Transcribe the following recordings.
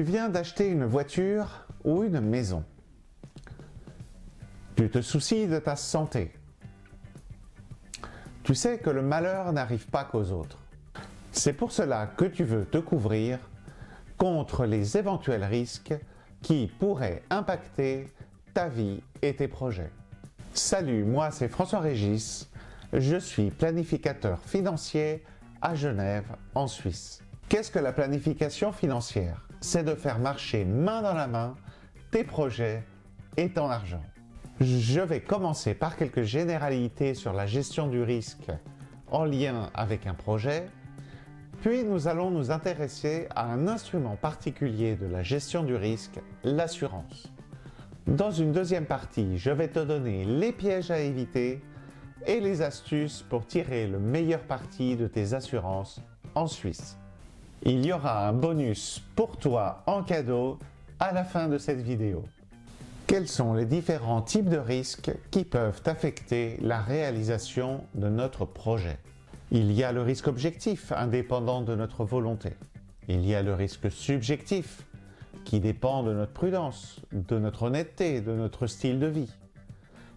Tu viens d'acheter une voiture ou une maison. Tu te soucies de ta santé. Tu sais que le malheur n'arrive pas qu'aux autres. C'est pour cela que tu veux te couvrir contre les éventuels risques qui pourraient impacter ta vie et tes projets. Salut, moi c'est François Régis, je suis planificateur financier à Genève, en Suisse. Qu'est-ce que la planification financière? C'est de faire marcher main dans la main tes projets et ton argent. Je vais commencer par quelques généralités sur la gestion du risque en lien avec un projet, puis nous allons nous intéresser à un instrument particulier de la gestion du risque, l'assurance. Dans une deuxième partie, je vais te donner les pièges à éviter et les astuces pour tirer le meilleur parti de tes assurances en Suisse. Il y aura un bonus pour toi en cadeau à la fin de cette vidéo. Quels sont les différents types de risques qui peuvent affecter la réalisation de notre projet? Il y a le risque objectif, indépendant de notre volonté. Il y a le risque subjectif, qui dépend de notre prudence, de notre honnêteté, de notre style de vie.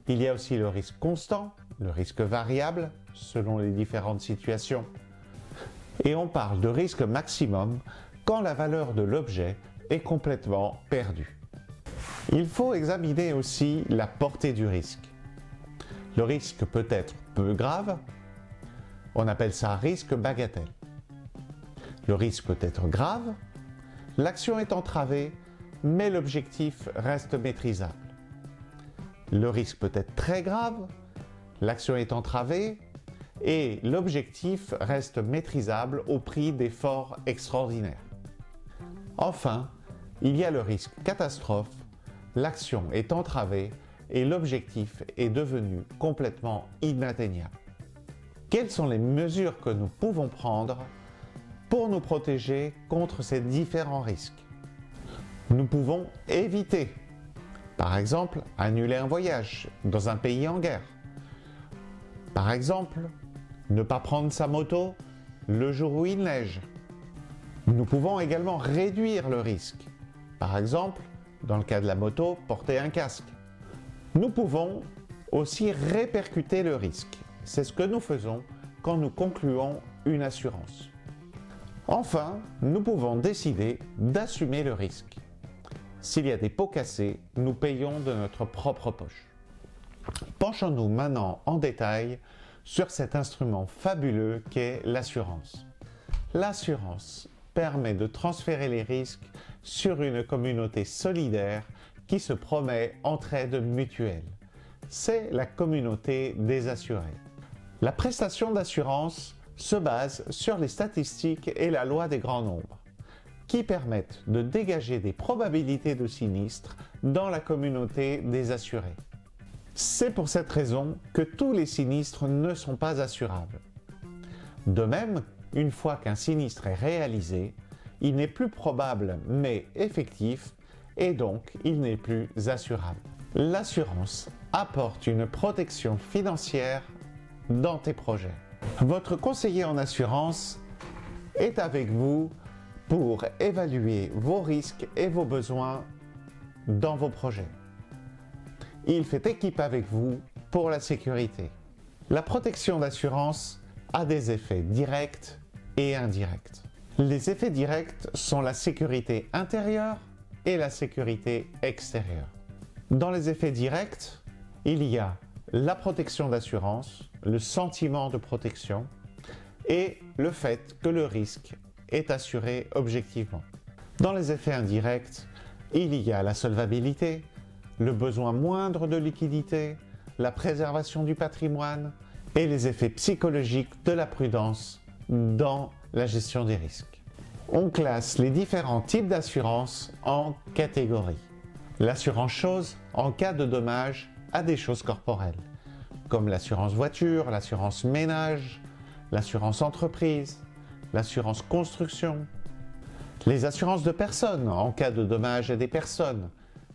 Il y a aussi le risque constant, le risque variable, selon les différentes situations. Et on parle de risque maximum quand la valeur de l'objet est complètement perdue. Il faut examiner aussi la portée du risque. Le risque peut être peu grave, on appelle ça risque bagatelle. Le risque peut être grave, l'action est entravée, mais l'objectif reste maîtrisable. Le risque peut être très grave, l'action est entravée et l'objectif reste maîtrisable au prix d'efforts extraordinaires. Enfin, il y a le risque catastrophe, l'action est entravée et l'objectif est devenu complètement inatteignable. Quelles sont les mesures que nous pouvons prendre pour nous protéger contre ces différents risques? Nous pouvons éviter, par exemple, annuler un voyage dans un pays en guerre. Par exemple, ne pas prendre sa moto le jour où il neige. Nous pouvons également réduire le risque. Par exemple, dans le cas de la moto, porter un casque. Nous pouvons aussi répercuter le risque. C'est ce que nous faisons quand nous concluons une assurance. Enfin, nous pouvons décider d'assumer le risque. S'il y a des pots cassés, nous payons de notre propre poche. Penchons-nous maintenant en détail sur cet instrument fabuleux qu'est l'assurance. L'assurance permet de transférer les risques sur une communauté solidaire qui se promet entraide mutuelle. C'est la communauté des assurés. La prestation d'assurance se base sur les statistiques et la loi des grands nombres, qui permettent de dégager des probabilités de sinistres dans la communauté des assurés. C'est pour cette raison que tous les sinistres ne sont pas assurables. De même, une fois qu'un sinistre est réalisé, il n'est plus probable mais effectif et donc il n'est plus assurable. L'assurance apporte une protection financière dans tes projets. Votre conseiller en assurance est avec vous pour évaluer vos risques et vos besoins dans vos projets. Il fait équipe avec vous pour la sécurité. La protection d'assurance a des effets directs et indirects. Les effets directs sont la sécurité intérieure et la sécurité extérieure. Dans les effets directs, il y a la protection d'assurance, le sentiment de protection et le fait que le risque est assuré objectivement. Dans les effets indirects, il y a la solvabilité, le besoin moindre de liquidité, la préservation du patrimoine et les effets psychologiques de la prudence dans la gestion des risques. On classe les différents types d'assurance en catégories. L'assurance chose en cas de dommages à des choses corporelles, comme l'assurance voiture, l'assurance ménage, l'assurance entreprise, l'assurance construction, les assurances de personnes en cas de dommages à des personnes,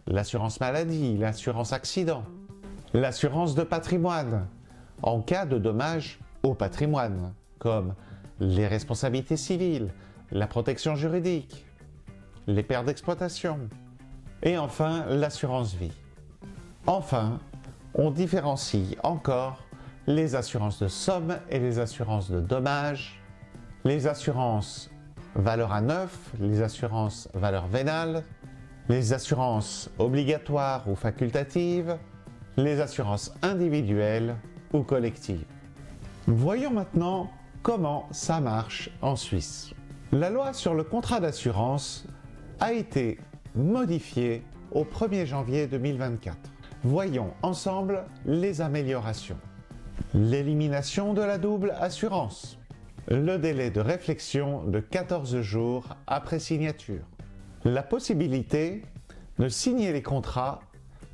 l'assurance maladie, l'assurance accident, l'assurance de patrimoine en cas de dommages au patrimoine, comme les responsabilités civiles, la protection juridique. les pertes d'exploitation et enfin l'assurance vie. Enfin, on différencie encore les assurances de somme et les assurances de dommages, les assurances valeur à neuf, les assurances valeur vénale, les assurances obligatoires ou facultatives, les assurances individuelles ou collectives. Voyons maintenant comment ça marche en Suisse. La loi sur le contrat d'assurance a été modifiée au 1er janvier 2024. Voyons ensemble les améliorations. L'élimination de la double assurance. Le délai de réflexion de 14 jours après signature. La possibilité de signer les contrats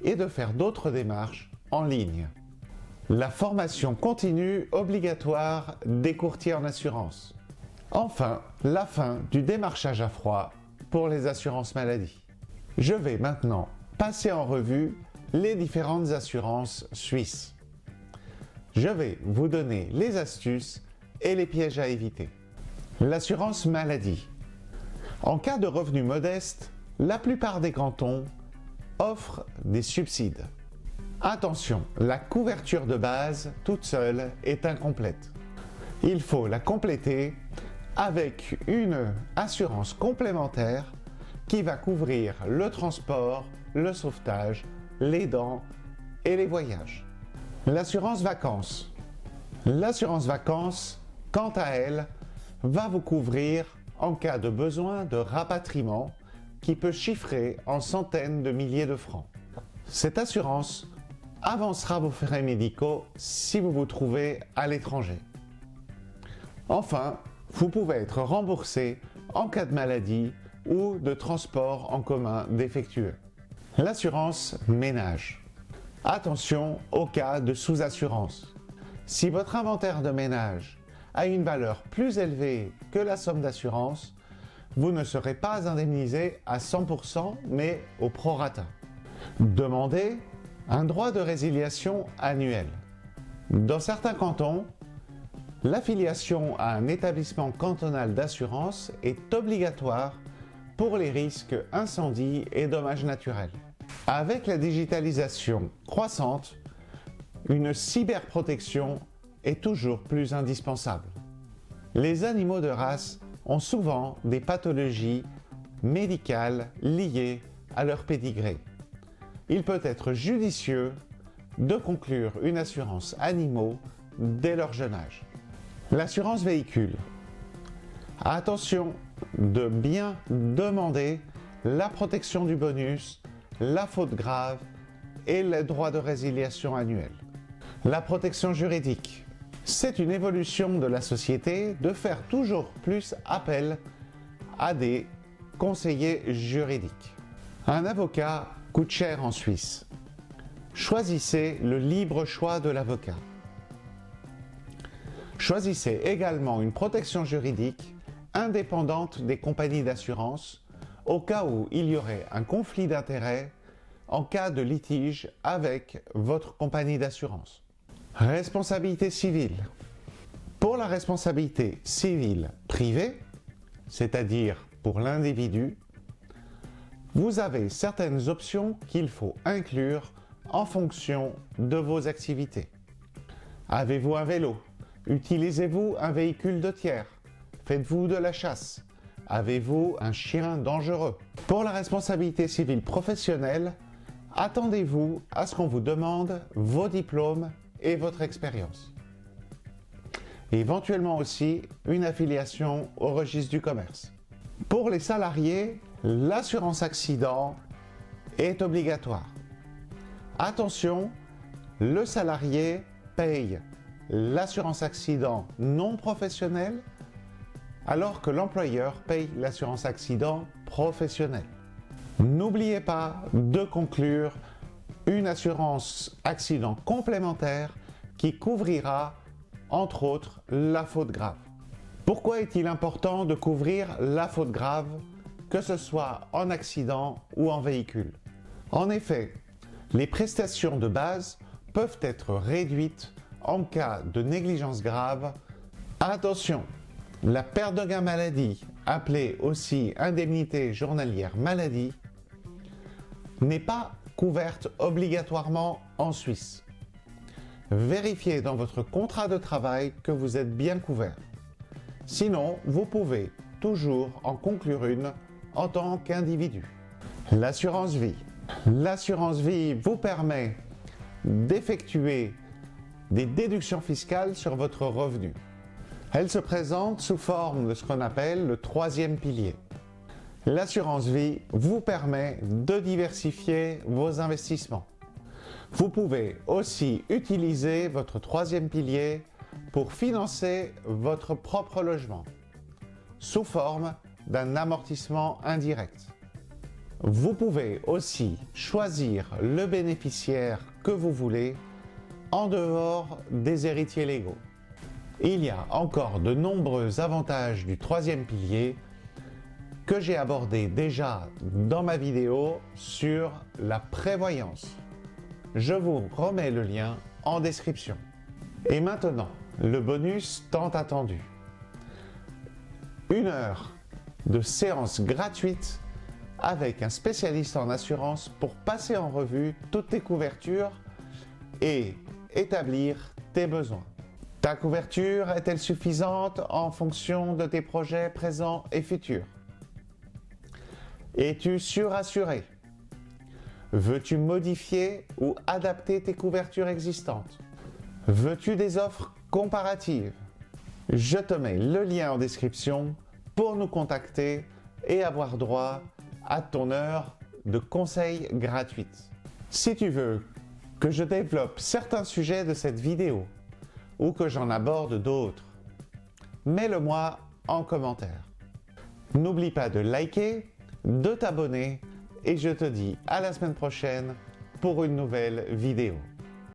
et de faire d'autres démarches en ligne. La formation continue obligatoire des courtiers en assurance. Enfin, la fin du démarchage à froid pour les assurances maladie. Je vais maintenant passer en revue les différentes assurances suisses. Je vais vous donner les astuces et les pièges à éviter. L'assurance maladie. En cas de revenus modestes, la plupart des cantons offrent des subsides. Attention, la couverture de base toute seule est incomplète. Il faut la compléter avec une assurance complémentaire qui va couvrir le transport, le sauvetage, les dents et les voyages. L'assurance vacances. L'assurance vacances, quant à elle, va vous couvrir en cas de besoin de rapatriement qui peut chiffrer en centaines de milliers de francs. Cette assurance avancera vos frais médicaux si vous vous trouvez à l'étranger. Enfin, vous pouvez être remboursé en cas de maladie ou de transport en commun défectueux. L'assurance ménage. Attention au cas de sous-assurance. Si votre inventaire de ménage a une valeur plus élevée que la somme d'assurance, vous ne serez pas indemnisé à 100% mais au prorata. Demandez un droit de résiliation annuel. Dans certains cantons, l'affiliation à un établissement cantonal d'assurance est obligatoire pour les risques incendie et dommages naturels. Avec la digitalisation croissante, une cyberprotection est toujours plus indispensable. Les animaux de race ont souvent des pathologies médicales liées à leur pédigré. Il peut être judicieux de conclure une assurance animaux dès leur jeune âge. L'assurance véhicule. Attention de bien demander la protection du bonus, la faute grave et le droit de résiliation annuel. La protection juridique. C'est une évolution de la société de faire toujours plus appel à des conseillers juridiques. Un avocat coûte cher en Suisse. Choisissez le libre choix de l'avocat. Choisissez également une protection juridique indépendante des compagnies d'assurance au cas où il y aurait un conflit d'intérêts en cas de litige avec votre compagnie d'assurance. Responsabilité civile. Pour la responsabilité civile privée, c'est-à-dire pour l'individu, vous avez certaines options qu'il faut inclure en fonction de vos activités. Avez-vous un vélo? Utilisez-vous un véhicule de tiers? Faites-vous de la chasse? Avez-vous un chien dangereux? Pour la responsabilité civile professionnelle, attendez-vous à ce qu'on vous demande vos diplômes et votre expérience. Éventuellement aussi une affiliation au registre du commerce. Pour les salariés, l'assurance accident est obligatoire. Attention, le salarié paye l'assurance accident non professionnelle alors que l'employeur paye l'assurance accident professionnelle. N'oubliez pas de conclure une assurance accident complémentaire qui couvrira entre autres la faute grave. Pourquoi est-il important de couvrir la faute grave, que ce soit en accident ou en véhicule? En effet, les prestations de base peuvent être réduites en cas de négligence grave. Attention, la perte de gain maladie, appelée aussi indemnité journalière maladie, n'est pas couverte obligatoirement en Suisse. Vérifiez dans votre contrat de travail que vous êtes bien couvert. Sinon, vous pouvez toujours en conclure une en tant qu'individu. L'assurance vie. L'assurance vie vous permet d'effectuer des déductions fiscales sur votre revenu. Elle se présente sous forme de ce qu'on appelle le troisième pilier. L'assurance vie vous permet de diversifier vos investissements. Vous pouvez aussi utiliser votre troisième pilier pour financer votre propre logement, sous forme d'un amortissement indirect. Vous pouvez aussi choisir le bénéficiaire que vous voulez en dehors des héritiers légaux. Il y a encore de nombreux avantages du troisième pilier que j'ai abordé déjà dans ma vidéo sur la prévoyance. Je vous remets le lien en description. Et maintenant, le bonus tant attendu. 1 heure de séance gratuite avec un spécialiste en assurance pour passer en revue toutes tes couvertures et établir tes besoins. Ta couverture est-elle suffisante en fonction de tes projets présents et futurs? Es-tu surassuré? Veux-tu modifier ou adapter tes couvertures existantes? Veux-tu des offres comparatives? Je te mets le lien en description pour nous contacter et avoir droit à ton heure de conseil gratuite. Si tu veux que je développe certains sujets de cette vidéo ou que j'en aborde d'autres, mets-le-moi en commentaire. N'oublie pas de liker, de t'abonner et je te dis à la semaine prochaine pour une nouvelle vidéo.